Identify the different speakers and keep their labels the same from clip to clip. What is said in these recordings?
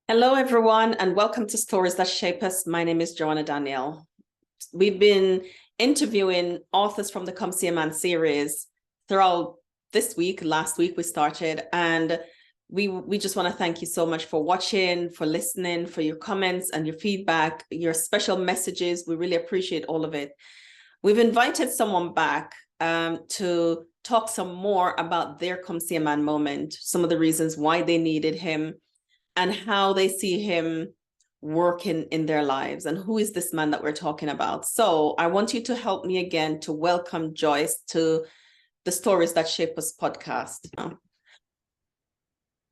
Speaker 1: Hello, everyone, and welcome to Stories That Shape Us. My name is Joanna Daniel. We've been interviewing authors from the Come See a Man series throughout this week. Last week we started, and we just want to thank you so much for watching, for listening, for your comments and your feedback, your special messages. We really appreciate all of it. We've invited someone back to talk some more about their Come See a Man moment, some of the reasons why they needed him, and how they see him working in their lives. And who is this man that we're talking about? So I want you to help me again to welcome Joyce to the Stories That Shape Us podcast.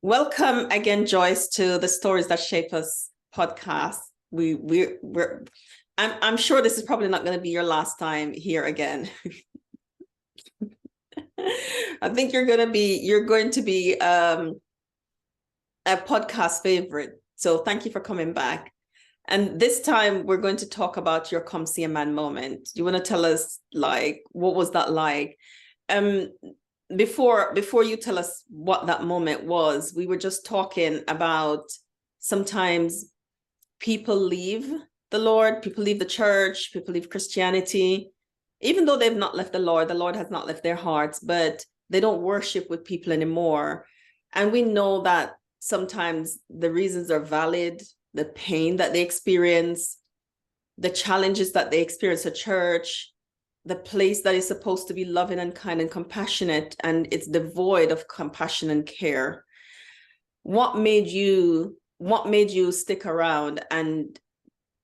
Speaker 1: Welcome again, Joyce, to the Stories That Shape Us podcast. I'm sure this is probably not going to be your last time here again. I think you're going to be a podcast favorite. So thank you for coming back. And this time we're going to talk about your Come See a Man moment. You want to tell us, like, what was that like? Before you tell us what that moment was, we were just talking about sometimes people leave the Lord, people leave the church, people leave Christianity, even though they've not left the Lord has not left their hearts, but they don't worship with people anymore. And we know that sometimes the reasons are valid, the pain that they experience, the challenges that they experience at church, the place that is supposed to be loving and kind and compassionate, and it's devoid of compassion and care. What made you stick around? And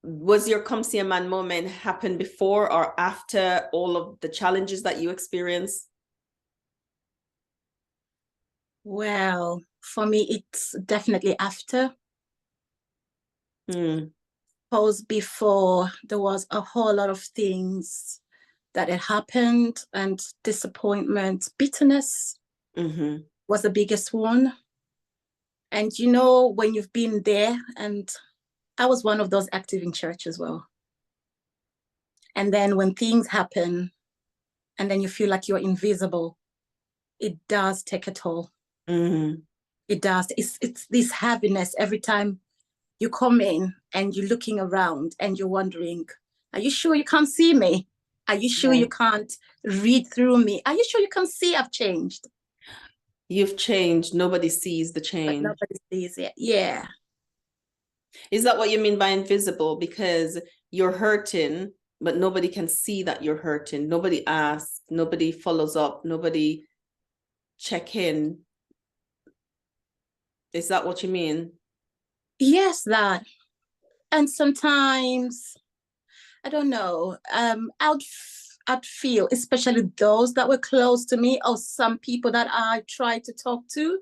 Speaker 1: was your Come See a Man moment happen before or after all of the challenges that you experienced?
Speaker 2: Well, for me, it's definitely after. Because before, there was a whole lot of things that had happened, and disappointment, bitterness was the biggest one. And you know, when you've been there, and I was one of those active in church as well. And then when things happen, and then you feel like you're invisible, it does take a toll. It does. It's this heaviness every time you come in and you're looking around and you're wondering, are you sure you can't see me? Are you sure you can't read through me? Are you sure you can see I've changed?
Speaker 1: You've changed. Nobody sees the change.
Speaker 2: But nobody sees it. Yeah.
Speaker 1: Is that what you mean by invisible? Because you're hurting, but nobody can see that you're hurting. Nobody asks, nobody follows up, nobody check in. Is that what you mean?
Speaker 2: Yes, that. And sometimes, I don't know, I'd feel, especially those that were close to me or some people that I tried to talk to,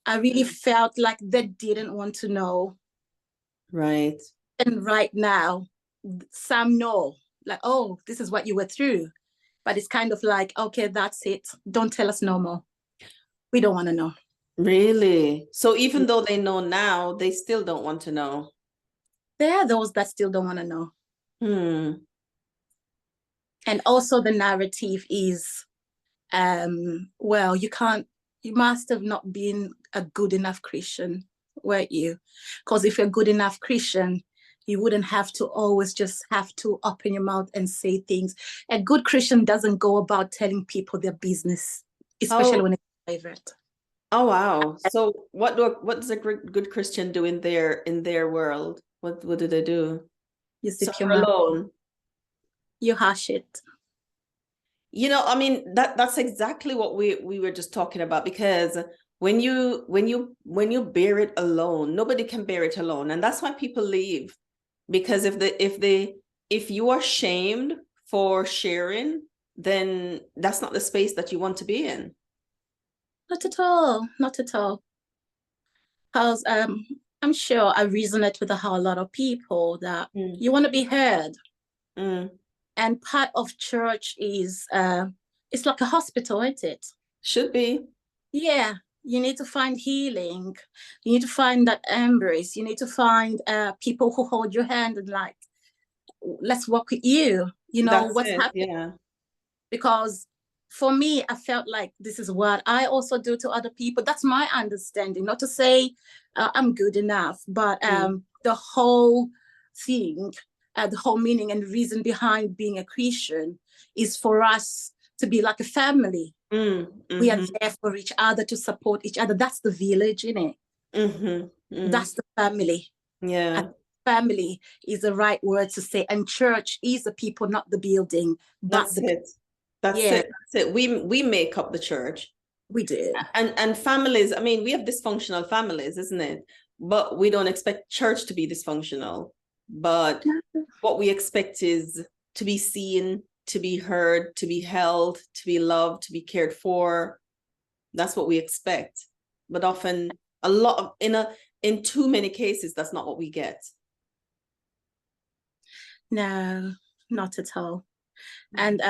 Speaker 2: I really felt like they didn't want to know.
Speaker 1: Right.
Speaker 2: And right now, some know, like, oh, this is what you were through. But it's kind of like, okay, that's it. Don't tell us no more. We don't want to know.
Speaker 1: Really? So even though they know now, they still don't want to know.
Speaker 2: There are those that still don't want to know. And also the narrative is, well, you must have not been a good enough Christian, weren't you? Because if you're a good enough Christian, you wouldn't have to always just have to open your mouth and say things. A good Christian doesn't go about telling people their business, especially when it's private.
Speaker 1: Oh, wow. So what does a good Christian do in their world? What do they do?
Speaker 2: You zip your mouth. Alone. You hush it.
Speaker 1: You know, I mean, that's exactly what we were just talking about, because when you bear it alone, nobody can bear it alone. And that's why people leave. Because if you are shamed for sharing, then that's not the space that you want to be in.
Speaker 2: Not at all. Not at all. Because I'm sure I resonate with a whole lot of people that you want to be heard. And part of church is, it's like a hospital, isn't it?
Speaker 1: Should be.
Speaker 2: Yeah. You need to find healing. You need to find that embrace. You need to find people who hold your hand and like, let's walk with you. You know, what's happening.
Speaker 1: Yeah.
Speaker 2: Because for me, I felt like this is what I also do to other people. That's my understanding. Not to say I'm good enough, but the whole thing, the whole meaning and reason behind being a Christian is for us to be like a family. We are there for each other, to support each other. That's the village, isn't it? That's the family.
Speaker 1: Yeah.
Speaker 2: And family is the right word to say. And church is the people, not the building.
Speaker 1: That's it. That's it. That's it. We make up the church.
Speaker 2: We do.
Speaker 1: And families, I mean, we have dysfunctional families, isn't it? But we don't expect church to be dysfunctional. But what we expect is to be seen, to be heard, to be held, to be loved, to be cared for. That's what we expect. But often in too many cases, that's not what we get.
Speaker 2: No, not at all. And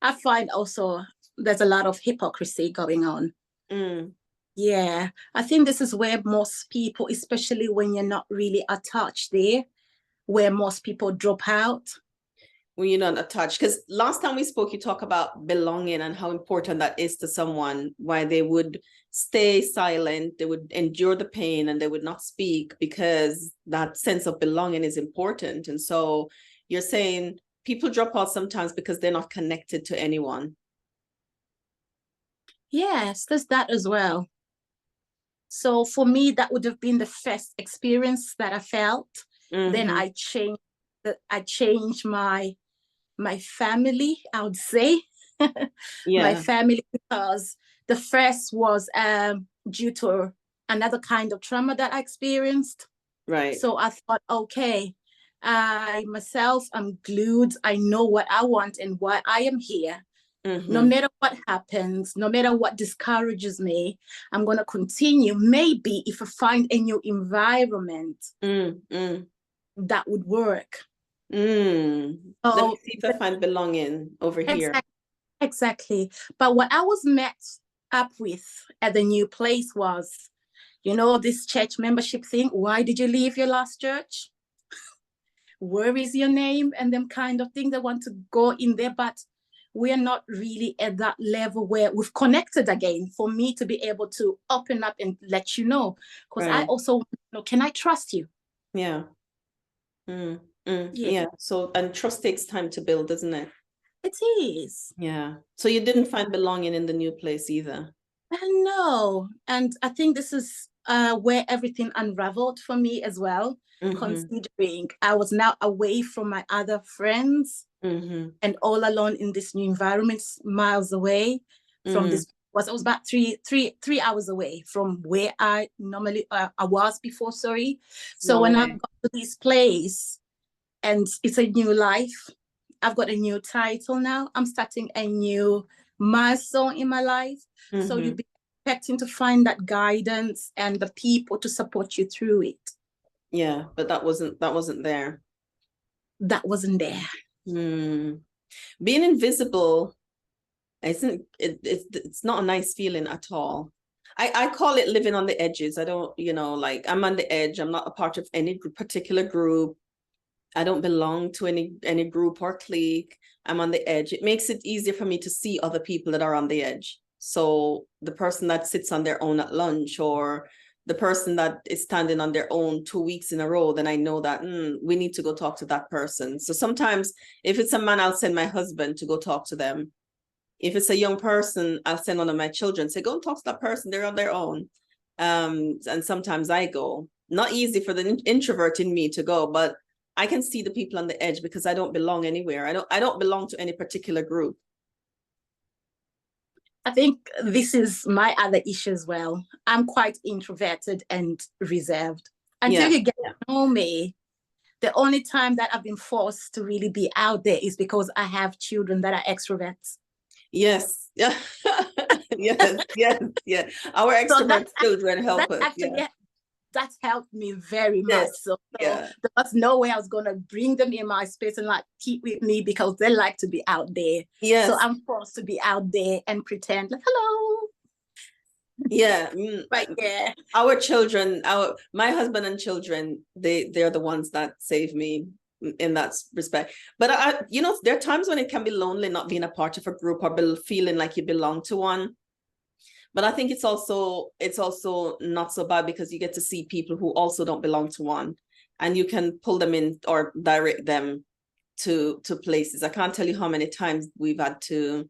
Speaker 2: I find also there's a lot of hypocrisy going on. Yeah, I think this is where most people, especially when you're not really attached there, where most people drop out.
Speaker 1: When you're not attached. Because last time we spoke, you talk about belonging and how important that is to someone, why they would stay silent, they would endure the pain, and they would not speak because that sense of belonging is important. And so you're saying people drop out sometimes because they're not connected to anyone.
Speaker 2: Yes, there's that as well. So for me, that would have been the first experience that I felt. Then I changed my family, I would say. My family, because the first was due to another kind of trauma that I experienced.
Speaker 1: Right.
Speaker 2: So I thought, okay, I'm glued. I know what I want and why I am here. No matter what happens, no matter what discourages me, I'm going to continue. Maybe if I find a new environment that would work.
Speaker 1: Let me see if I find belonging over here.
Speaker 2: Exactly. But what I was met up with at the new place was, this church membership thing. Why did you leave your last church? Where is your name? And them kind of thing. They want to go in there, but we're not really at that level where we've connected again for me to be able to open up and let you know. Because I also know, can I trust you?
Speaker 1: Yeah. Yeah. So, and trust takes time to build, doesn't it?
Speaker 2: It is.
Speaker 1: Yeah. So you didn't find belonging in the new place either?
Speaker 2: No. And I think this is where everything unraveled for me as well, considering I was now away from my other friends and all alone in this new environment, miles away from this. I was about three hours away from where I normally I was before. So when I got to this place, and it's a new life. I've got a new title now. I'm starting a new milestone in my life. So you'll be expecting to find that guidance and the people to support you through it.
Speaker 1: Yeah, but that wasn't there.
Speaker 2: That wasn't there.
Speaker 1: Being invisible, it's not a nice feeling at all. I call it living on the edges. I don't, like I'm on the edge. I'm not a part of any particular group. I don't belong to any group or clique. I'm on the edge. It makes it easier for me to see other people that are on the edge. So the person that sits on their own at lunch, or the person that is standing on their own 2 weeks in a row, then I know that we need to go talk to that person. So sometimes if it's a man, I'll send my husband to go talk to them. If it's a young person, I'll send one of my children, say, go and talk to that person. They're on their own. And sometimes I go. Not easy for the introvert in me to go, but I can see the people on the edge because I don't belong anywhere. I don't belong to any particular group.
Speaker 2: I think this is my other issue as well. I'm quite introverted and reserved. Until you get to know me, the only time that I've been forced to really be out there is because I have children that are extroverts.
Speaker 1: Yes. Yeah. yes. Our extrovert children help us.
Speaker 2: That helped me very much. So there was no way I was going to bring them in my space and keep with me because they like to be out there.
Speaker 1: Yes.
Speaker 2: So I'm forced to be out there and pretend like, hello.
Speaker 1: Yeah.
Speaker 2: But
Speaker 1: our children, my husband and children, they're the ones that save me. in that respect. But there are times when it can be lonely not being a part of a group or feeling like you belong to one. But I think it's also not so bad because you get to see people who also don't belong to one, and you can pull them in or direct them to places. I can't tell you how many times we've had to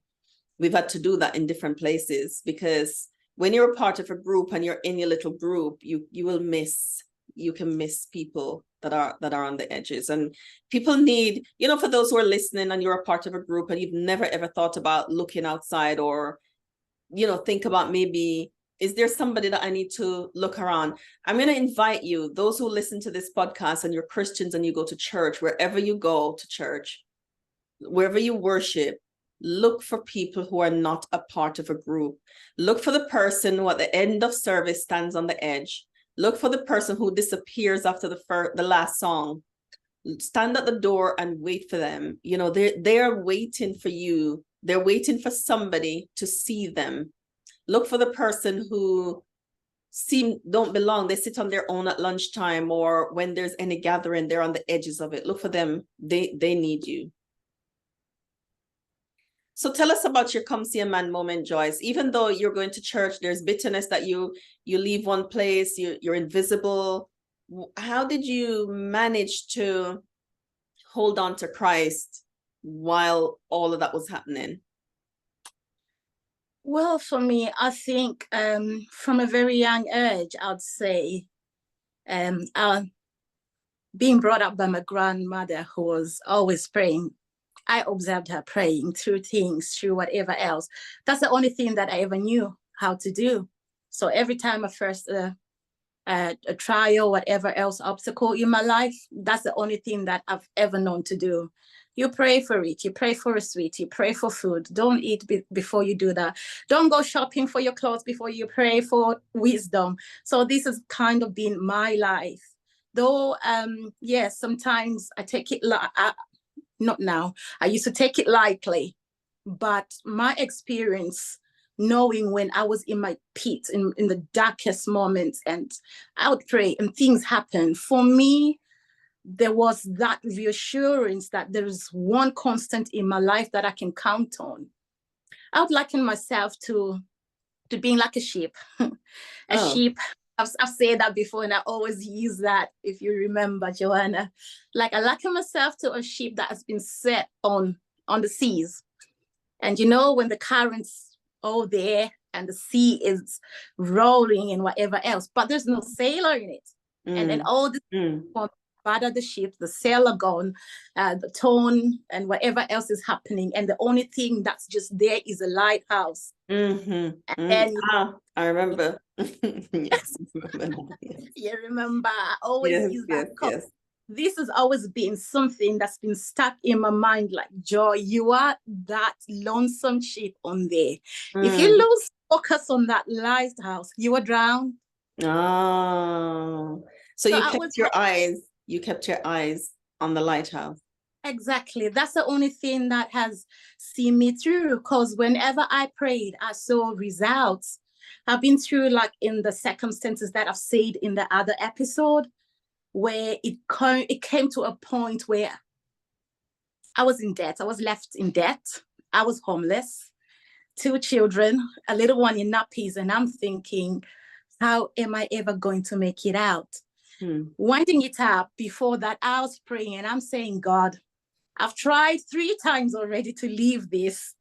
Speaker 1: do that in different places, because when you're a part of a group and you're in your little group, you can miss people that are on the edges. And people need, for those who are listening and you're a part of a group and you've never ever thought about looking outside, or think about, maybe, is there somebody that I need to look around? I'm going to invite you, those who listen to this podcast and you're Christians and you go to church, wherever you go to church, wherever you worship, look for people who are not a part of a group. Look for the person who at the end of service stands on the edge. Look for the person who disappears after the last song. Stand at the door and wait for them. They're waiting for you. They're waiting for somebody to see them. Look for the person who don't belong. They sit on their own at lunchtime, or when there's any gathering, they're on the edges of it. Look for them. They need you. So tell us about your come see a man moment, Joyce. Even though you're going to church, there's bitterness that you leave one place, you're invisible. How did you manage to hold on to Christ while all of that was happening?
Speaker 2: Well, for me, I think from a very young age, I'd say being brought up by my grandmother, who was always praying, I observed her praying through things, through whatever else. That's the only thing that I ever knew how to do. So every time I first a trial, whatever else obstacle in my life, that's the only thing that I've ever known to do. You pray for it. You pray for a sweet. You pray for food. Don't eat before you do that. Don't go shopping for your clothes before you pray for wisdom. So this has kind of been my life. Though, yes, sometimes I take it not now. I used to take it lightly, but my experience, knowing when I was in my pit, in the darkest moments, and I would pray and things happen, for me, there was that reassurance that there is one constant in my life that I can count on. I would liken myself to being like a sheep. Sheep, I've said that before, and I always use that, if you remember, Joanna. Like, I liken myself to a sheep that has been set on the seas. And when the currents are there and the sea is rolling and whatever else, but there's no sailor in it. And then all the part of the ship, the sailor gone, the tone and whatever else is happening. And the only thing that's just there is a lighthouse. And then,
Speaker 1: I remember.
Speaker 2: Yes. You remember, I always use that. Yes. This has always been something that's been stuck in my mind, like, Joy, you are that lonesome sheep on there. If you lose focus on that lighthouse, you will drown.
Speaker 1: Oh, so you kept your eyes on the lighthouse.
Speaker 2: Exactly. That's the only thing that has seen me through, because whenever I prayed, I saw results. I've been through, like, in the circumstances that I've said in the other episode, where it came to a point where I was in debt. I was left in debt. I was homeless, 2 children, a little one in nappies, and I'm thinking, how am I ever going to make it out? Winding it up, before that, I was praying and I'm saying, God, I've tried 3 times already to leave this,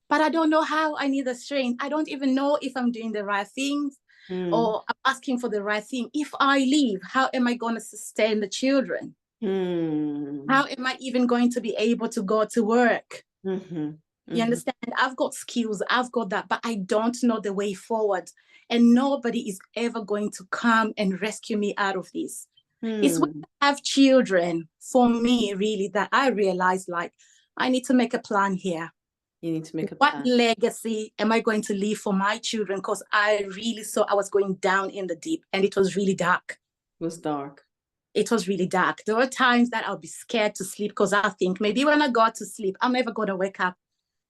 Speaker 2: but I don't know how. I need the strength. I don't even know if I'm doing the right things or I'm asking for the right thing. If I leave, how am I going to sustain the children? How am I even going to be able to go to work? You understand? I've got skills, I've got that, but I don't know the way forward. And nobody is ever going to come and rescue me out of this. It's when I have children, for me, really, that I realize, like, I need to make a plan here.
Speaker 1: You need to make a plan.
Speaker 2: What legacy am I going to leave for my children? Because I really saw I was going down in the deep, and it was really dark.
Speaker 1: It was dark.
Speaker 2: It was really dark. There were times that I'll be scared to sleep, because I think maybe when I go to sleep, I'm never going to wake up.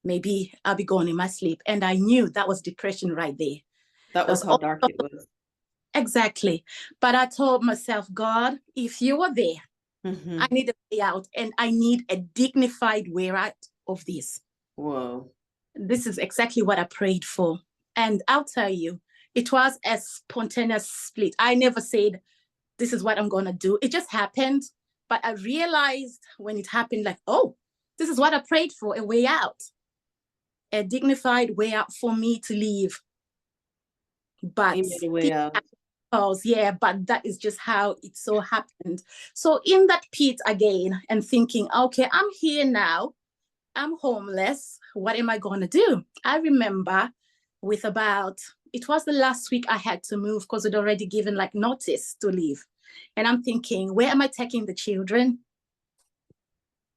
Speaker 2: Maybe I'll be gone in my sleep. And I knew that was depression right there.
Speaker 1: That was how dark it was.
Speaker 2: Exactly. But I told myself, God, if you were there, I need a way out, and I need a dignified way out of this.
Speaker 1: Whoa.
Speaker 2: This is exactly what I prayed for. And I'll tell you, it was a spontaneous split. I never said, this is what I'm going to do. It just happened. But I realized when it happened, like, oh, this is what I prayed for, a way out, a dignified way out for me to leave. But
Speaker 1: You made a way out.
Speaker 2: Yeah, but that is just how it so happened. So in that pit again, and thinking, okay, I'm here now. I'm homeless. What am I going to do? I remember it was the last week I had to move because I'd already given like notice to leave. And I'm thinking, where am I taking the children?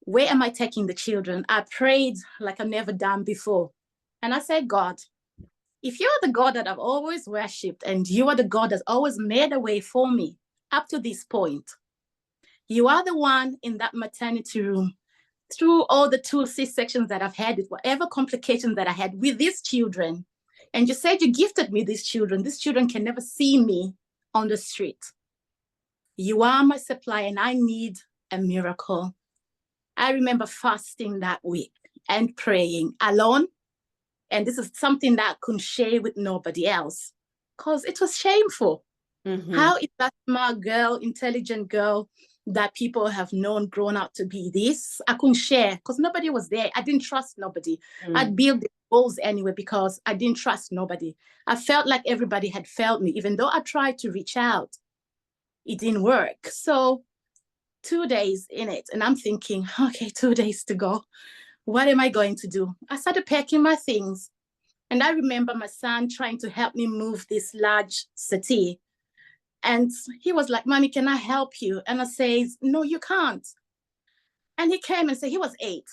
Speaker 2: Where am I taking the children? I prayed like I've never done before. And I said, God, if you're the God that I've always worshipped, and you are the God that's always made a way for me up to this point, you are the one in that maternity room through all the 2 C-sections that I've had, whatever complications that I had with these children. And you said you gifted me these children. These children can never see me on the street. You are my supply, and I need a miracle. I remember fasting that week and praying alone. And this is something that I couldn't share with nobody else because it was shameful. How is that smart girl, intelligent girl that people have known grown up to be this? I couldn't share because nobody was there. I didn't trust nobody. I'd build the walls anyway because I didn't trust nobody. I felt like everybody had failed me, even though I tried to reach out. It didn't work. So 2 days in it, and I'm thinking, okay, 2 days to go. What am I going to do? I started packing my things. And I remember my son trying to help me move this large settee. And he was like, Mommy, can I help you? And I says, no, you can't. And he came and said, he was 8.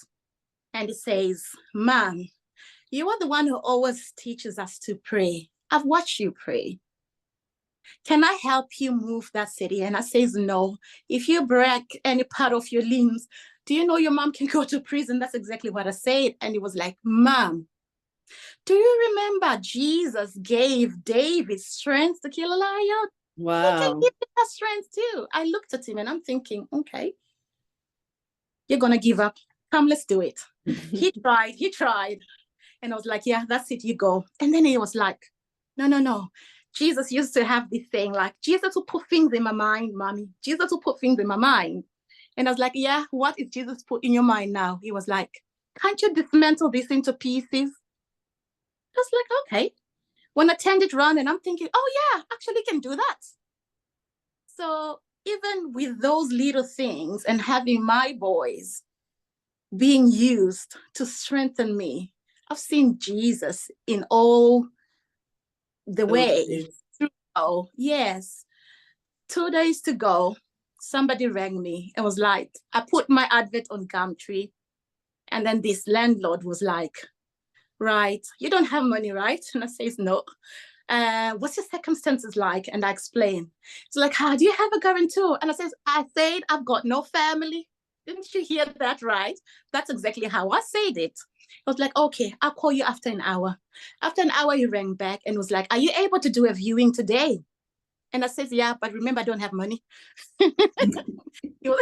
Speaker 2: And he says, Mom, you are the one who always teaches us to pray. I've watched you pray. Can I help you move that settee? And I says, no. If you break any part of your limbs, do you know your mom can go to prison? That's exactly what I said. And he was like, Mom, do you remember Jesus gave David strength to kill a lion?
Speaker 1: Wow.
Speaker 2: He can give me that strength too. I looked at him and I'm thinking, okay, you're going to give up. Come, let's do it. He tried. And I was like, yeah, that's it, you go. And then he was like, no. Jesus used to have this thing like, Jesus will put things in my mind, Mommy. Jesus will put things in my mind. And I was like, yeah, what is Jesus put in your mind now? He was like, can't you dismantle this into pieces? I was like, okay. When I turned it around and I'm thinking, oh yeah, actually can do that. So even with those little things and having my boys being used to strengthen me, I've seen Jesus in all the way. Oh, yes. 2 days to go, somebody rang me. It was like, I put my advert on Gumtree, and then this landlord was like, right, you don't have money, right? And I says, no. What's your circumstances like? And I explain. It's like, how do you have a guarantor? And I said, I've got no family. Didn't you hear that right? That's exactly how I said it. I was like, okay, I'll call you after an hour. After an hour, he rang back and was like, are you able to do a viewing today? And I said, yeah, but remember, I don't have money. It was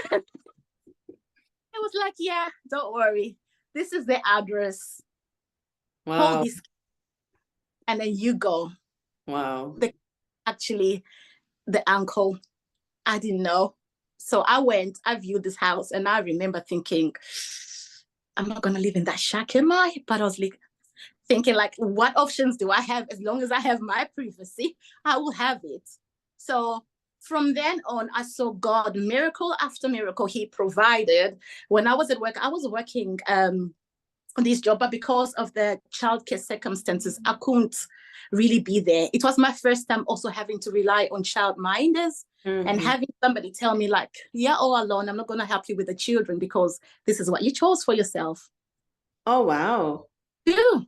Speaker 2: like, yeah, don't worry. This is the address.
Speaker 1: Wow.
Speaker 2: Hold this. And then you go.
Speaker 1: Wow.
Speaker 2: Actually, the uncle, I didn't know. So I viewed this house, and I remember thinking, I'm not going to live in that shack, am I? But I was like, thinking like, what options do I have? As long as I have my privacy, I will have it. So from then on, I saw God, miracle after miracle, he provided. When I was at work, I was working on this job, but because of the childcare circumstances, I couldn't really be there. It was my first time also having to rely on childminders and having somebody tell me like, you're all alone. I'm not going to help you with the children because this is what you chose for yourself.
Speaker 1: Oh, wow.
Speaker 2: Yeah.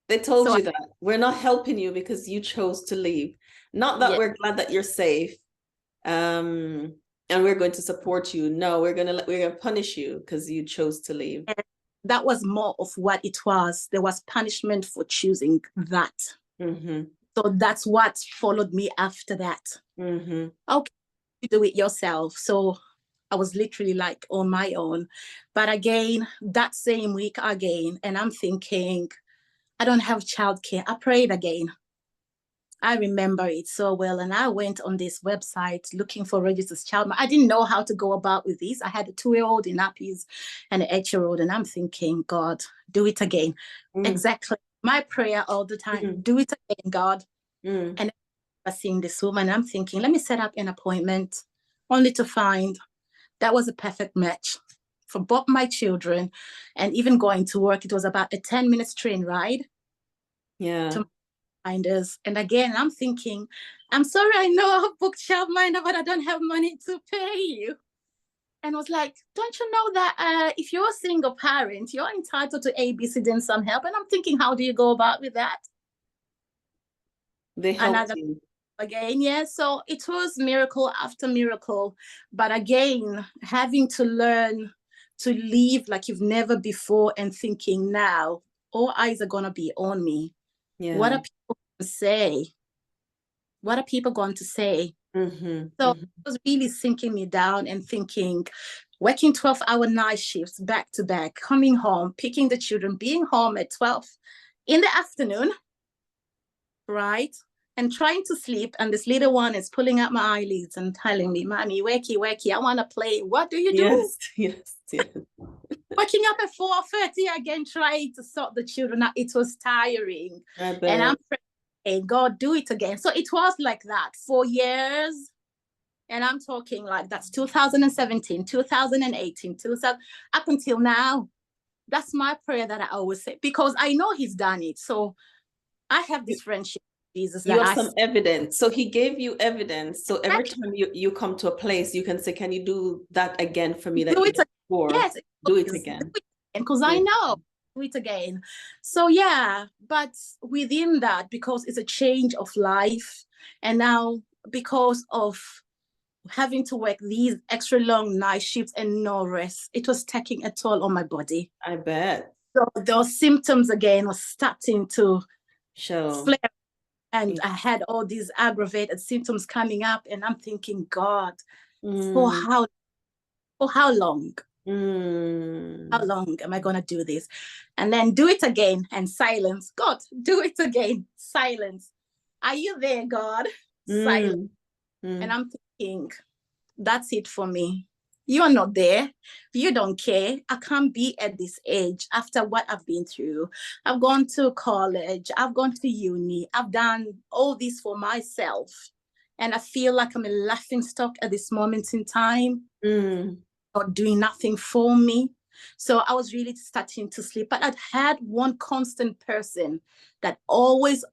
Speaker 1: They told you that we're not helping you because you chose to leave. Not that we're glad that you're safe. And we're going to support you. No, we're gonna punish you because you chose to leave.
Speaker 2: And that was more of what it was. There was punishment for choosing that. So that's what followed me after that. Okay, you do it yourself. So I was literally like on my own. But again, that same week again, and I'm thinking, I don't have childcare. I prayed again. I remember it so well. And I went on this website looking for registered child. I didn't know how to go about with this. I had a 2-year-old in nappies and an 8-year-old. And I'm thinking, God, do it again. Exactly. My prayer all the time, do it again, God. And I seen this woman. I'm thinking, let me set up an appointment, only to find that was a perfect match for both my children. And even going to work, it was about a 10-minute train ride.
Speaker 1: Yeah.
Speaker 2: To minders. And again, I'm thinking, I'm sorry, I know I've booked childminder, but I don't have money to pay you. And I was like, don't you know that if you're a single parent, you're entitled to ABC and some help? And I'm thinking, how do you go about with that?
Speaker 1: They helped you.
Speaker 2: Again, yeah. So it was miracle after miracle. But again, having to learn to live like you've never before and thinking now, all eyes are going to be on me.
Speaker 1: Yeah.
Speaker 2: What are people going to say? What are people going to say? So it was really sinking me down and thinking, working 12-hour night shifts back to back, coming home, picking the children, being home at 12 in the afternoon, right? And trying to sleep. And this little one is pulling out my eyelids and telling me, Mommy, wakey, wakey, I want to play. What do you do?
Speaker 1: Yes.
Speaker 2: Waking up at 4:30 again, trying to sort the children out. It was tiring.
Speaker 1: I bet.
Speaker 2: And I'm praying, God, do it again. So it was like that for years. And I'm talking like that's 2017, 2018, 2000, up until now. That's my prayer that I always say, because I know he's done it. So I have this friendship with Jesus.
Speaker 1: You have some evidence. So he gave you evidence. So every time you come to a place, you can say, can you do that again for me?
Speaker 2: Do it again. Yes,
Speaker 1: do it again.
Speaker 2: Because I know. Do it again. So yeah, but within that, because it's a change of life, and now because of having to work these extra long night shifts and no rest, it was taking a toll on my body.
Speaker 1: I bet.
Speaker 2: So those symptoms again was starting to
Speaker 1: show.
Speaker 2: flare. And I had all these aggravated symptoms coming up, and I'm thinking, God, for how long? How long am I going to do this? And then do it again and silence. God, do it again. Silence. Are you there, God? Silence. And I'm thinking, that's it for me. You're not there. You don't care. I can't be at this age after what I've been through. I've gone to college. I've gone to uni. I've done all this for myself. And I feel like I'm a laughing stock at this moment in time. Or doing nothing for me. So I was really starting to sleep. But I'd had one constant person that always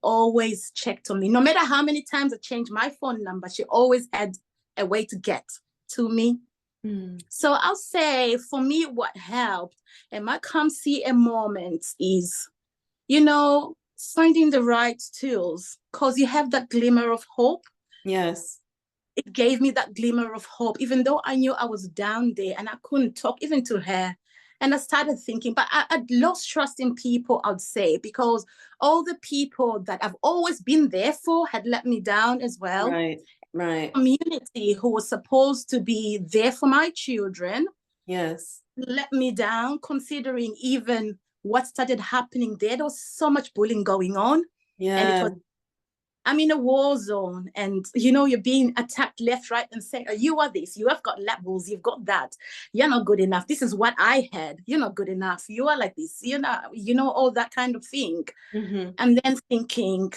Speaker 2: checked on me. No matter how many times I changed my phone number, she always had a way to get to me. So I'll say for me, what helped, and my come see a moment is, finding the right tools, because you have that glimmer of hope.
Speaker 1: Yes.
Speaker 2: It gave me that glimmer of hope, even though I knew I was down there and I couldn't talk even to her. And I started thinking, but I'd lost trust in people, I'd say, because all the people that I've always been there for had let me down as well.
Speaker 1: Right.
Speaker 2: Community who was supposed to be there for my children.
Speaker 1: Yes.
Speaker 2: Let me down, considering even what started happening there. There was so much bullying going on.
Speaker 1: Yeah.
Speaker 2: And I'm in a war zone, and you're being attacked left, right, and center. You are this, you have got labels, you've got that. You're not good enough. This is what I had. You're not good enough. You are like this, all that kind of thing. And then thinking,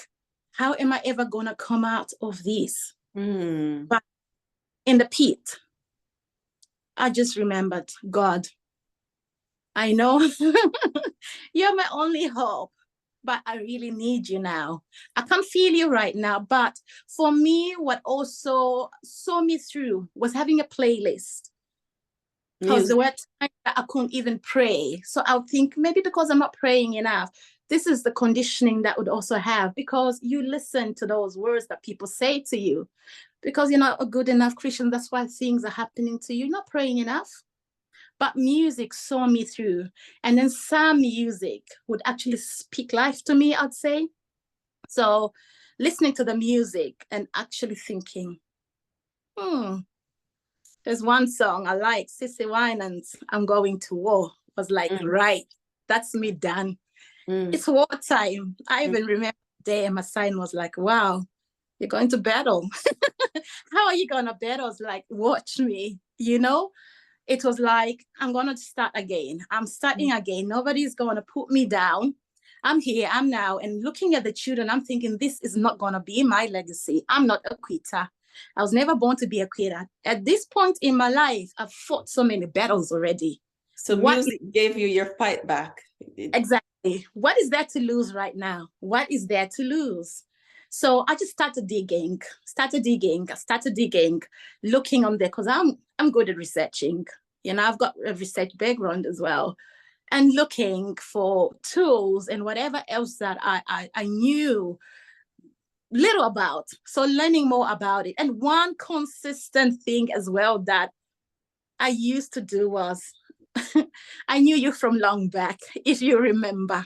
Speaker 2: how am I ever gonna come out of this? But in the pit, I just remembered, God, I know you're my only hope, but I really need you now. I can't feel you right now. But for me, what also saw me through was having a playlist. Because there were times that I couldn't even pray. So I would think maybe because I'm not praying enough, this is the conditioning that would also have, because you listen to those words that people say to you. Because you're not a good enough Christian, that's why things are happening to you. You're not praying enough. But music saw me through. And then some music would actually speak life to me, I'd say. So listening to the music and actually thinking, There's one song I like, Sissy Winans, I'm Going to War. Was like, right, that's me done. It's wartime. I even remember the day my son was like, wow, you're going to battle. How are you going to battle? I was like, watch me, you know? It was like, I'm going to start again. I'm starting again. Nobody's going to put me down. I'm here, I'm now. And looking at the children, I'm thinking, this is not going to be my legacy. I'm not a quitter. I was never born to be a quitter. At this point in my life, I've fought so many battles already.
Speaker 1: So music gave you your fight back.
Speaker 2: Exactly. What is there to lose right now? What is there to lose? So I just started digging, looking on there, because I'm good at researching. You know, I've got a research background as well. And looking for tools and whatever else that I knew little about. So learning more about it. And one consistent thing as well that I used to do was, I knew you from long back, if you remember.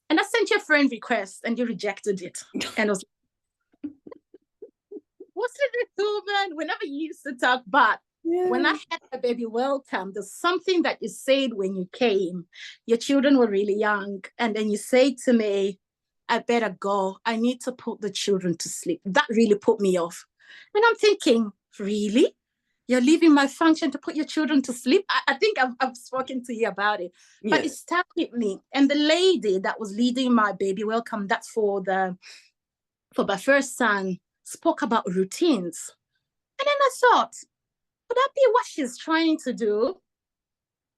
Speaker 2: And I sent you a friend request and you rejected it. And I was like, what's it, woman? We never used to talk, but when I had a baby welcome, there's something that you said when you came. Your children were really young. And then you said to me, I better go. I need to put the children to sleep. That really put me off. And I'm thinking, really? You're leaving my function to put your children to sleep? I think I've spoken to you about it. But it stuck with me. And the lady that was leading my baby welcome, that's for my first son, spoke about routines. And then I thought, could that be what she's trying to do?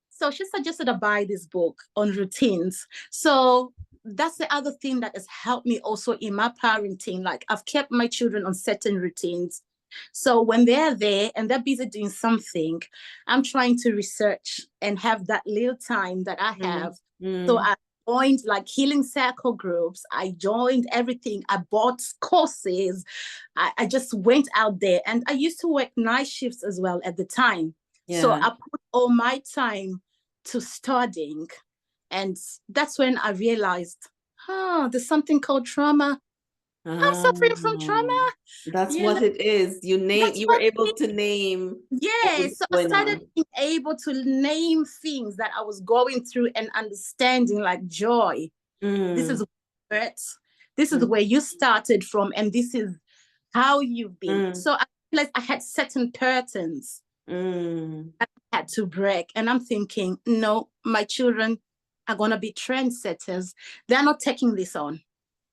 Speaker 2: So she suggested I buy this book on routines. So that's the other thing that has helped me also in my parenting. Like, I've kept my children on certain routines. So when they're there and they're busy doing something, I'm trying to research and have that little time that I have. So I joined like healing circle groups. I joined everything. I bought courses. I just went out there, and I used to work night shifts as well at the time. So I put all my time to studying. And that's when I realized, there's something called trauma. I'm suffering from trauma.
Speaker 1: That's what it is. You were able to name.
Speaker 2: Yeah, so I started being able to name things that I was going through and understanding, like, Joy. This is where it hurts. This is where you started from, and this is how you've been. So I realized I had certain patterns I had to break. And I'm thinking, no, my children are going to be trendsetters. They're not taking this on.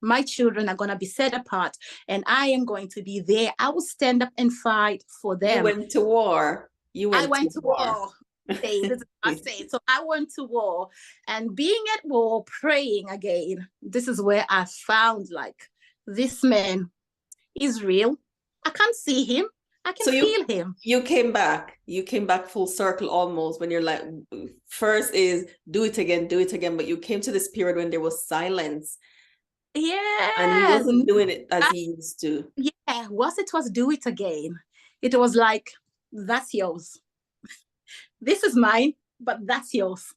Speaker 2: My children are going to be set apart, and I am going to be there. I will stand up and fight for them.
Speaker 1: You went to war.
Speaker 2: I went to war. This is what I say. So I went to war, and being at war, praying again. This is where I found, like, this man is real. I can't see him. I can feel him.
Speaker 1: You came back. You came back full circle almost, when you're like, first is do it again. But you came to this period when there was silence.
Speaker 2: Yeah.
Speaker 1: And he wasn't doing it as he used to.
Speaker 2: Yeah. Once it was do it again, it was like, that's yours. This is mine, but that's yours.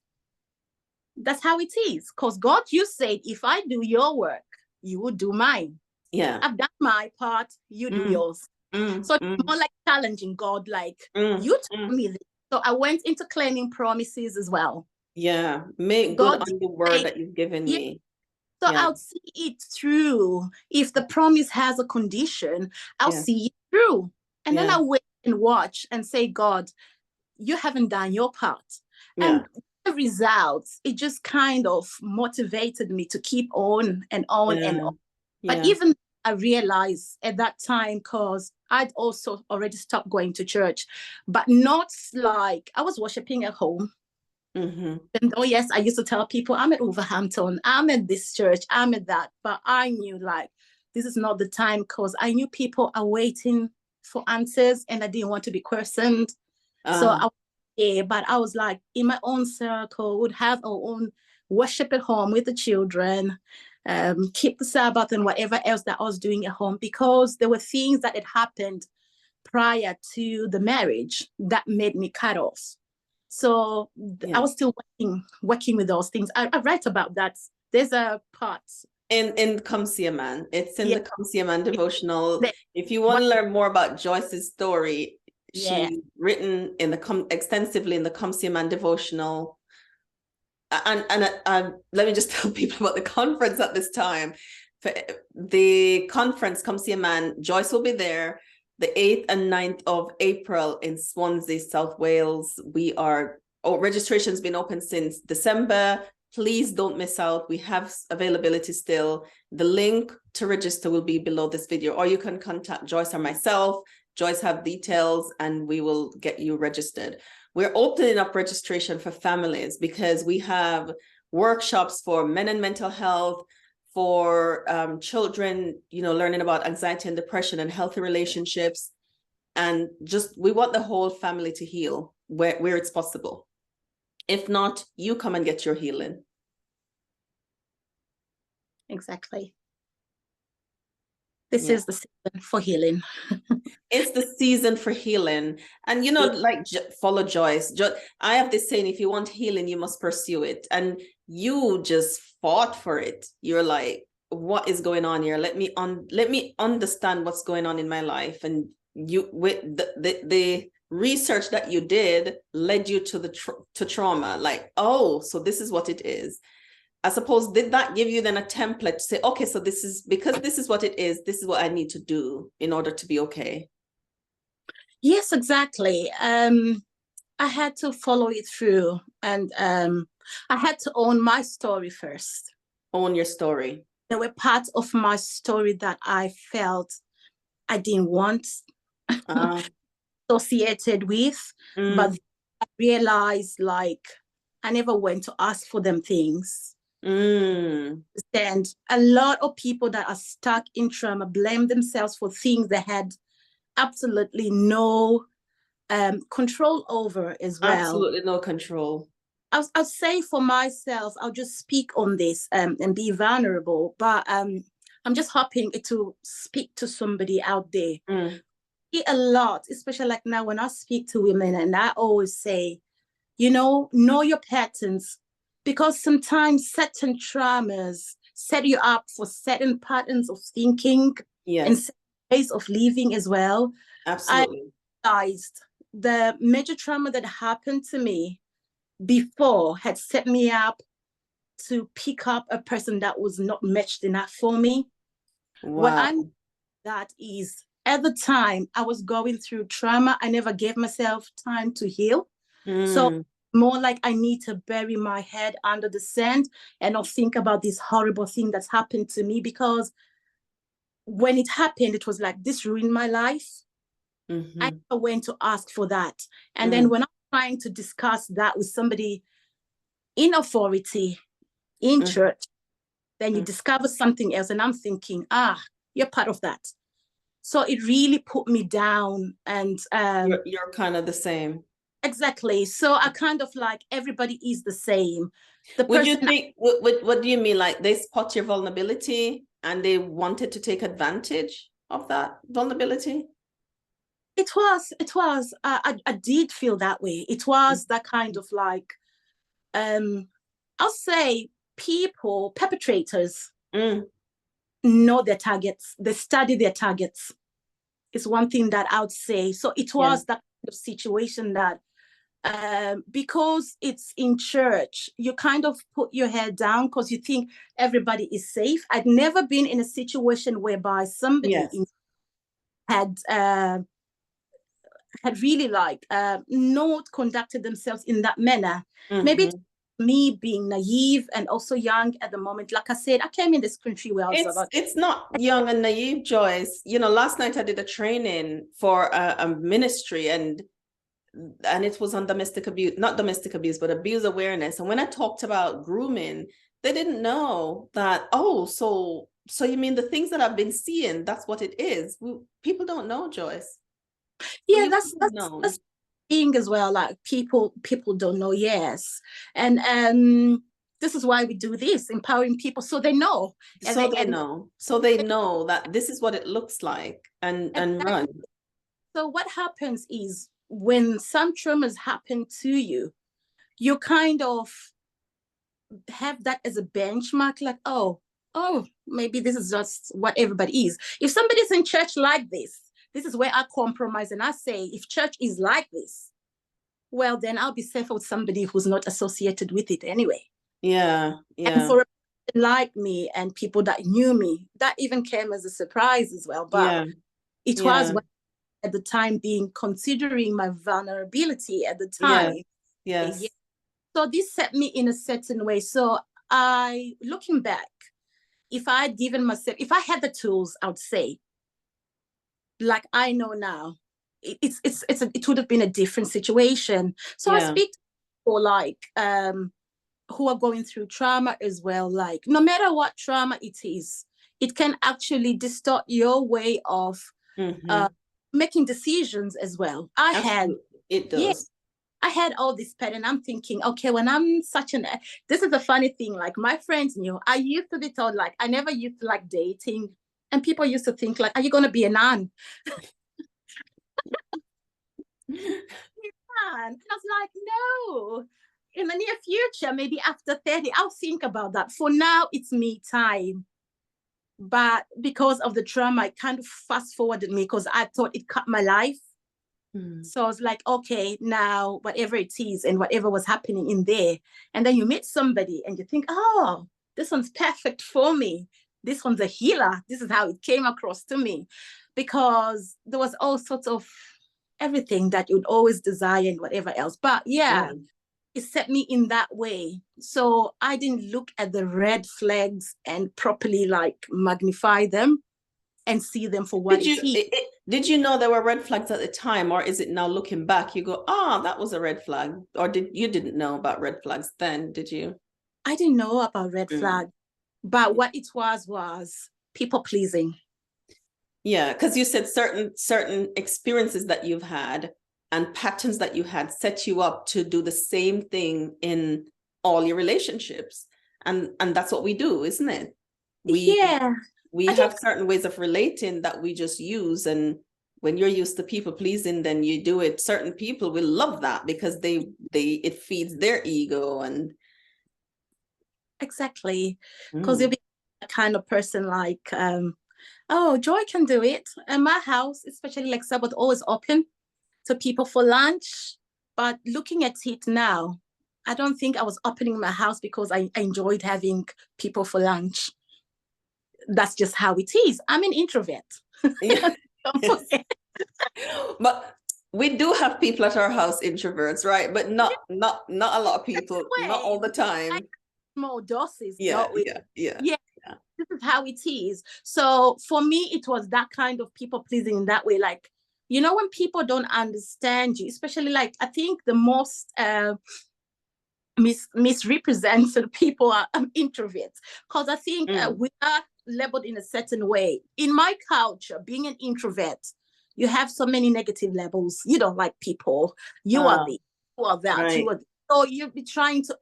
Speaker 2: That's how it is. Because God, you said, if I do your work, you will do mine.
Speaker 1: Yeah.
Speaker 2: I've done my part, you do yours. So it's more like challenging God, like, you told me this. So I went into claiming promises as well.
Speaker 1: Yeah. Make good on the word that you've given me.
Speaker 2: So I'll see it through. If the promise has a condition, I'll see it through. And then I'll wait and watch and say, God, you haven't done your part. And the results, it just kind of motivated me to keep on and on and on. But even I realized at that time, because I'd also already stopped going to church, but not like I was worshiping at home. And yes, I used to tell people, I'm at Wolverhampton, I'm at this church, I'm at that. But I knew, like, this is not the time, because I knew people are waiting for answers, and I didn't want to be questioned. So but I was like, in my own circle, would have our own worship at home with the children, keep the Sabbath and whatever else that I was doing at home, because there were things that had happened prior to the marriage that made me cut off. So I was still working with those things. I write about that. There's a part
Speaker 1: in Come See a Man. It's in the Come See a Man devotional. If you want to learn more about Joyce's story,
Speaker 2: Yeah.
Speaker 1: She's written in the extensively in the Come See a Man devotional. And let me just tell people about the conference at this time. For the conference, Come See a Man, Joyce will be there the 8th and 9th of April in Swansea, South Wales. Registration's been open since December. Please don't miss out. We have availability still. The link to register will be below this video, or you can contact Joyce or myself. Joyce have details and we will get you registered. We're opening up registration for families because we have workshops for men and mental health, for children, learning about anxiety and depression and healthy relationships. And we want the whole family to heal where it's possible. If not, you come and get your healing.
Speaker 2: Exactly. This is the season for healing.
Speaker 1: It's the season for healing. And, follow Joyce. I have this saying, if you want healing, you must pursue it. And you just fought for it. You're like, what is going on here? Let me understand what's going on in my life. And you, with the research that you did led you to trauma. Like, oh, so this is what it is. I suppose, did that give you then a template to say, okay, so this is what it is, this is what I need to do in order to be okay?
Speaker 2: Yes, exactly. I had to follow it through, and I had to own my story first.
Speaker 1: Own your story.
Speaker 2: There were parts of my story that I felt I didn't want associated with, but I realized, like, I never went to ask for them things. And a lot of people that are stuck in trauma blame themselves for things they had absolutely no control over as well.
Speaker 1: Absolutely no control.
Speaker 2: I'll say for myself, I'll just speak on this and be vulnerable, but I'm just hoping to speak to somebody out there. A lot, especially like now when I speak to women, and I always say, know your patterns, because sometimes certain traumas set you up for certain patterns of thinking and ways of living as well.
Speaker 1: Absolutely.
Speaker 2: I realized the major trauma that happened to me before had set me up to pick up a person that was not matched enough for me.
Speaker 1: Wow.
Speaker 2: What I know that is, at the time I was going through trauma, I never gave myself time to heal. So more like I need to bury my head under the sand and not think about this horrible thing that's happened to me, because when it happened, it was like, this ruined my life. I never went to ask for that. And then when I'm trying to discuss that with somebody in authority, in church, then you discover something else. And I'm thinking, you're part of that. So it really put me down. And
Speaker 1: you're kind of the same.
Speaker 2: Exactly. So I kind of like, everybody is the same.
Speaker 1: Would you think, what do you mean? Like, they spot your vulnerability and they wanted to take advantage of that vulnerability?
Speaker 2: It was. I did feel that way. It was that kind of like, I'll say perpetrators know their targets. They study their targets. It's one thing that I would say. So it was that kind of situation that, because it's in church, you kind of put your head down because you think everybody is safe. I'd never been in a situation whereby somebody had really like not conducted themselves in that manner. Maybe me being naive and also young at the moment. Like I said, I came in this country where I was about...
Speaker 1: It's not young and naive, Joyce. Last night I did a training for a ministry, and it was on domestic abuse, not domestic abuse, but abuse awareness. And when I talked about grooming, they didn't know that, so you mean the things that I've been seeing, that's what it is. People don't know, Joyce.
Speaker 2: Yeah, that's thing as well. Like people don't know, yes. And this is why we do this, empowering people so they know.
Speaker 1: So they know that this is what it looks like and run.
Speaker 2: So what happens is, when some traumas happen to you, you kind of have that as a benchmark, like, oh, maybe this is just what everybody is. If somebody's in church like this, this is where I compromise and I say, if church is like this, well, then I'll be safer with somebody who's not associated with it anyway.
Speaker 1: Yeah,
Speaker 2: and for a person like me and people that knew me, that even came as a surprise as well, but it was at the time being considering my vulnerability at the time.
Speaker 1: Yes.
Speaker 2: So this set me in a certain way. So I, looking back, if I had given myself, if I had the tools, I would say, like I know now, it would have been a different situation. So I speak to people like who are going through trauma as well. Like, no matter what trauma it is, it can actually distort your way of making decisions as well.
Speaker 1: It does.
Speaker 2: I had all this pattern. I'm thinking, okay, when I'm this is a funny thing. Like my friends knew, I used to be told like, I never used to like dating. And people used to think like, are you going to be a nun? And I was like, no. In the near future, maybe after 30, I'll think about that. For now, it's me time. But because of the trauma, it kind of fast forwarded me because I thought it cut my life. So I was like, okay, now whatever it is and whatever was happening in there. And then you meet somebody and you think, oh, this one's perfect for me. This one's a healer. This is how it came across to me. Because there was all sorts of everything that you'd always desire and whatever else. But it set me in that way. So I didn't look at the red flags and properly like magnify them and see them for what it is.
Speaker 1: Did you know there were red flags at the time, or is it now looking back you go, that was a red flag? Or didn't know about red flags then, did you?
Speaker 2: I didn't know about red flag, but what it was people pleasing.
Speaker 1: Yeah, because you said certain experiences that you've had and patterns that you had set you up to do the same thing in all your relationships. And that's what we do, isn't it? We have certain ways of relating that we just use. And when you're used to people pleasing, then you do it. Certain people will love that because it feeds their ego. And
Speaker 2: exactly, because you'll be the kind of person like, oh, Joy can do it. And my house, especially like Sabbath, always open to people for lunch. But looking at it now, I don't think I was opening my house because I enjoyed having people for lunch. That's just how it is. I'm an introvert.
Speaker 1: But we do have people at our house, introverts, right? But not a lot of people, not all the time.
Speaker 2: Small doses.
Speaker 1: Yeah.
Speaker 2: This is how it is. So for me, it was that kind of people pleasing in that way. Like, you know, when people don't understand you, especially like, I think the most misrepresented people are introverts. Because I think we are labeled in a certain way. In my culture, being an introvert, you have so many negative labels. You don't like people. You are this, you are that, right. You are. So you'll be trying to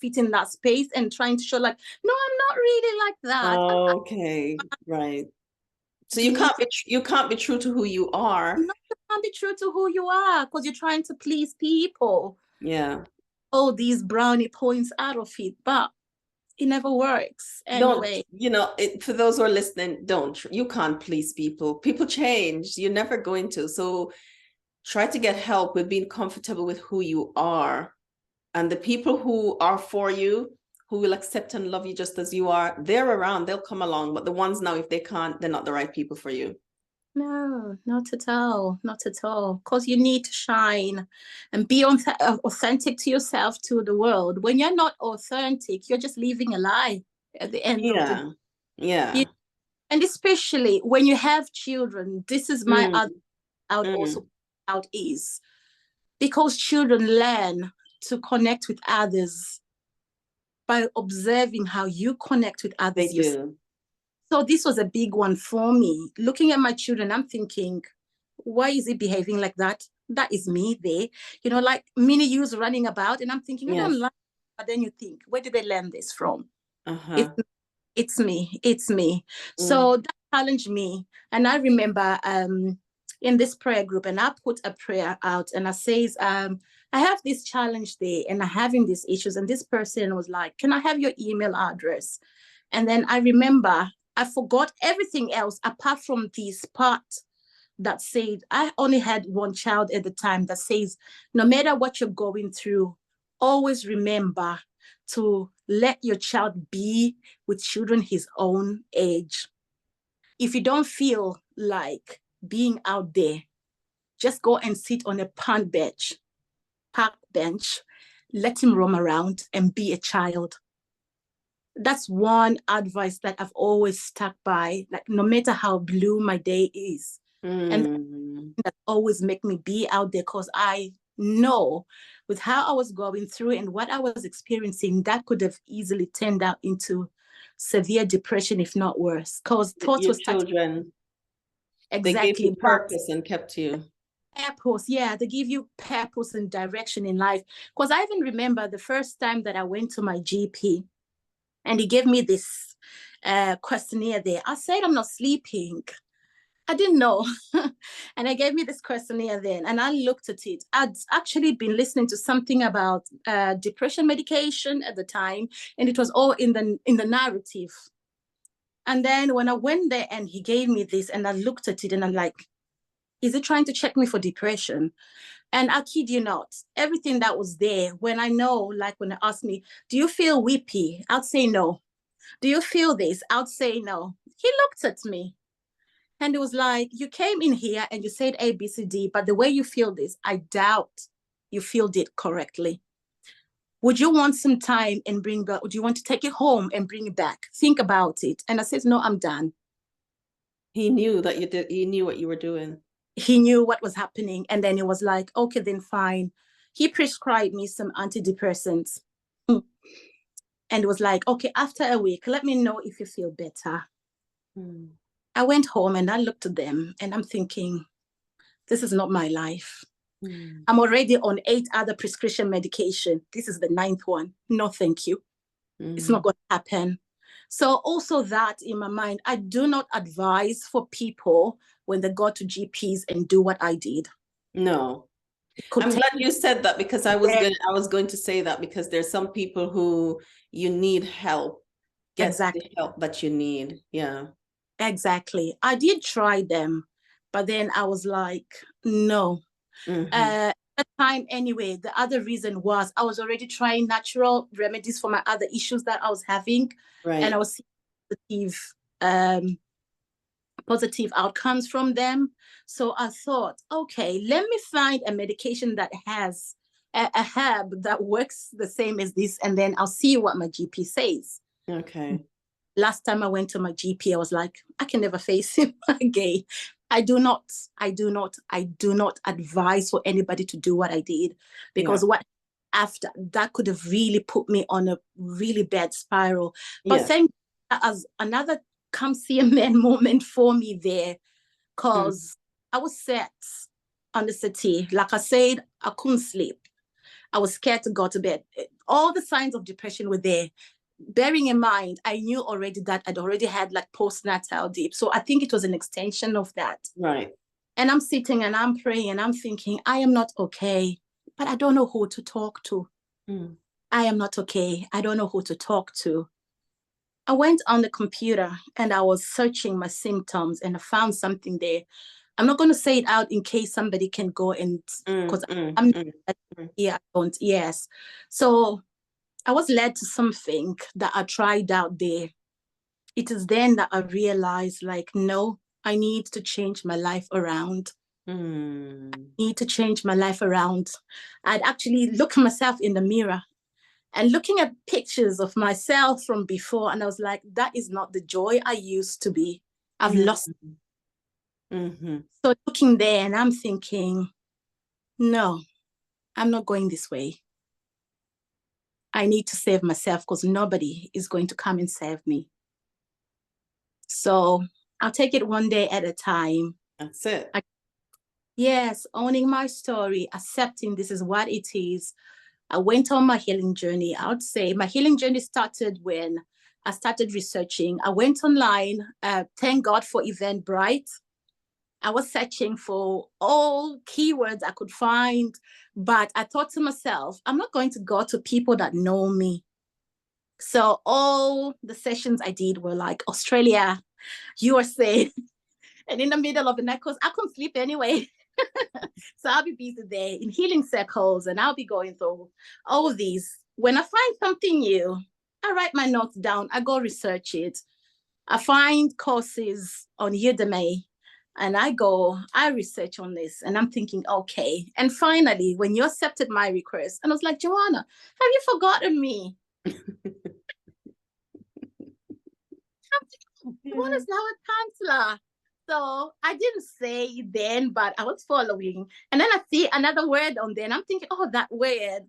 Speaker 2: fit in that space and trying to show like, no, I'm not really like that.
Speaker 1: Okay, right. So you can't be true to who you are.
Speaker 2: No, you can't be true to who you are because you're trying to please people.
Speaker 1: Yeah.
Speaker 2: All these brownie points out of it, but it never works anyway.
Speaker 1: For those who are listening, you can't please people. People change. You're never going to. So try to get help with being comfortable with who you are. And the people who are for you, who will accept and love you just as you are, they're around, they'll come along. But the ones now, if they can't, they're not the right people for you.
Speaker 2: No, not at all. Not at all. Because you need to shine and be authentic to yourself, to the world. When you're not authentic, you're just living a lie at the end of the day.
Speaker 1: Yeah.
Speaker 2: And especially when you have children, this is my other also out is because children learn to connect with others by observing how you connect with others.
Speaker 1: They do.
Speaker 2: So this was a big one for me. Looking at my children, I'm thinking, why is he behaving like that? That is me there. Like mini yous running about. And I'm thinking, I don't like it. But then you think, where did they learn this from? It's me. So that challenged me. And I remember in this prayer group, and I put a prayer out and I says, I have this challenge there and I'm having these issues. And this person was like, can I have your email address? And then I remember I forgot everything else apart from this part that said, I only had one child at the time that says, no matter what you're going through, always remember to let your child be with children his own age. If you don't feel like being out there, just go and sit on a park bench, let him roam around and be a child. That's one advice that I've always stuck by, like no matter how blue my day is. And that always make me be out there, because I know with how I was going through and what I was experiencing, that could have easily turned out into severe depression, if not worse. Because thoughts
Speaker 1: Your
Speaker 2: were starting.
Speaker 1: children,
Speaker 2: Exactly.
Speaker 1: they gave you purpose and kept you.
Speaker 2: Purpose, yeah, they give you purpose and direction in life. Because I even remember the first time that I went to my GP, and he gave me this questionnaire there. I said, I'm not sleeping. I didn't know. And I gave me this questionnaire then, and I looked at it. I'd actually been listening to something about depression medication at the time, and it was all in the narrative. And then when I went there and he gave me this, and I looked at it, and I'm like, is it trying to check me for depression? And I kid you not, everything that was there, when I know, like when they asked me, do you feel weepy? I'd say no. Do you feel this? I'd say no. He looked at me and it was like, you came in here and you said A, B, C, D, but the way you feel this, I doubt you filled it correctly. Would you want some time and bring back? Would you want to take it home and bring it back? Think about it. And I said, no, I'm done.
Speaker 1: He knew that you did. He knew what you were doing.
Speaker 2: He knew what was happening. And then it was like, okay, then fine. He prescribed me some antidepressants. And it was like, okay, after a week, let me know if you feel better. I went home and I looked at them and I'm thinking, this is not my life. I'm already on 8 other prescription medication. This is the 9th one. No, thank you. It's not going to happen. So also that in my mind, I do not advise for people when they go to GPs and do what I did.
Speaker 1: No. I'm glad you said that, because I was going to say that, because there's some people who you need help. Get the help that you need. Yeah.
Speaker 2: Exactly. I did try them, but then I was like, no. At that time anyway, the other reason was I was already trying natural remedies for my other issues that I was having. Right. And I was seeing positive outcomes from them. So I thought, okay, let me find a medication that has a herb that works the same as this, and then I'll see what my GP says. Okay. Last time I went to my GP, I was like, I can never face him again. I do not advise for anybody to do what I did, because what after that could have really put me on a really bad spiral. But thank you, as another come see a man moment for me there, because I was set on the settee. Like I said, I couldn't sleep. I was scared to go to bed. All the signs of depression were there. Bearing in mind, I knew already that I'd already had like postnatal dip. So I think it was an extension of that. Right. And I'm sitting and I'm praying and I'm thinking, I am not okay, but I don't know who to talk to. I am not okay. I don't know who to talk to. I went on the computer and I was searching my symptoms and I found something there. I'm not going to say it out in case somebody can go and, because I'm I don't, yes. So I was led to something that I tried out there. It is then that I realized, like, no, I need to change my life around. I need to change my life around. I'd actually look at myself in the mirror and looking at pictures of myself from before, and I was like, that is not the joy I used to be. I've lost. So looking there and I'm thinking, no, I'm not going this way. I need to save myself, because nobody is going to come and save me. So I'll take it one day at a time. That's it. Yes, owning my story, accepting this is what it is. I went on my healing journey. I would say my healing journey started when I started researching. I went online. Thank God for Eventbrite. I was searching for all keywords I could find, but I thought to myself, I'm not going to go to people that know me. So all the sessions I did were like Australia, USA, And in the middle of the night, because I couldn't sleep anyway. So I'll be busy there in healing circles, and I'll be going through all these. When I find something new, I write my notes down. I go research it. I find courses on Udemy, and I research on this, and I'm thinking, okay. And finally, when you accepted my request, and I was like, Joanna, have you forgotten me? Joanna's now a counselor. So I didn't say it then, but I was following. And then I see another word on there, and I'm thinking, oh, that word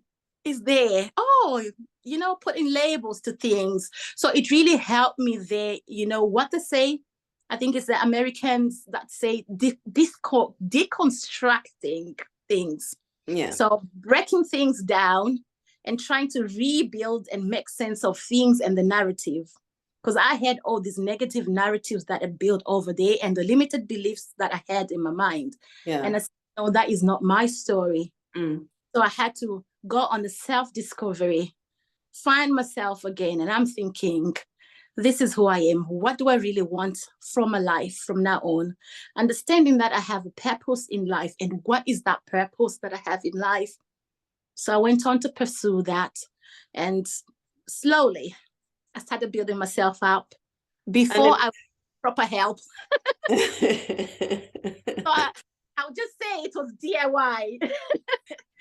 Speaker 2: is there. Oh, putting labels to things. So it really helped me there. What to say? I think it's the Americans that say deconstructing things.
Speaker 1: Yeah.
Speaker 2: So breaking things down and trying to rebuild and make sense of things and the narrative. Because I had all these negative narratives that I built over there and the limited beliefs that I had in my mind.
Speaker 1: Yeah.
Speaker 2: And I said, no, that is not my story.
Speaker 1: Mm.
Speaker 2: So I had to go on the self-discovery, find myself again. And I'm thinking, this is who I am. What do I really want from my life from now on? Understanding that I have a purpose in life, and what is that purpose that I have in life? So I went on to pursue that, and slowly I started building myself up before I proper help. So I would just say it was DIY.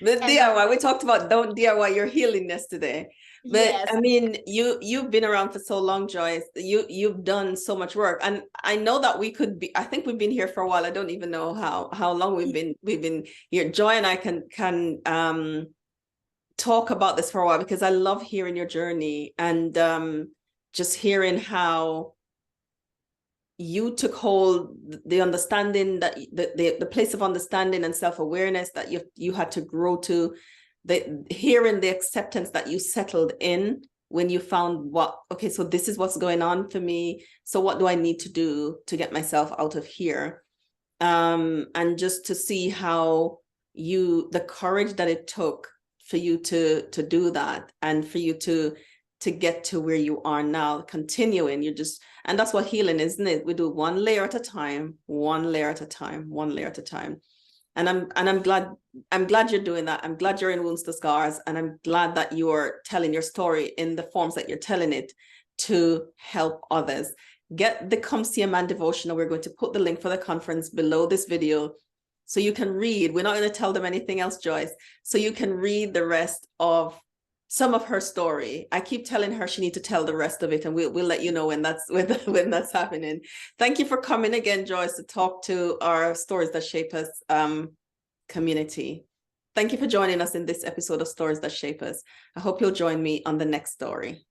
Speaker 1: The DIY, we talked about don't DIY your healingness today. But yes. I mean, you've been around for so long, Joyce. You've done so much work, and I know that I think we've been here for a while. I don't even know how long we've been here. Joy and I can talk about this for a while, because I love hearing your journey and just hearing how you took hold, the understanding that the place of understanding and self-awareness that you had to grow to, hearing the acceptance that you settled in when you found okay, so this is what's going on for me. So what do I need to do to get myself out of here? And just to see how the courage that it took for you to do that, and for you to get to where you are now, continuing. And that's what healing is, isn't it? We do one layer at a time, one layer at a time, one layer at a time. And I'm glad you're doing that. I'm glad you're in Wounds to Scars, and I'm glad that you're telling your story in the forms that you're telling it to help others. Get the Come See a Man devotional. We're going to put the link for the conference below this video, so you can read. We're not going to tell them anything else, Joyce. So you can read the rest of some of her story. I keep telling her she needs to tell the rest of it, and we'll let you know when that's happening. Thank you for coming again, Joyce, to talk to our Stories That Shape Us community. Thank you for joining us in this episode of Stories That Shape Us. I hope you'll join me on the next story.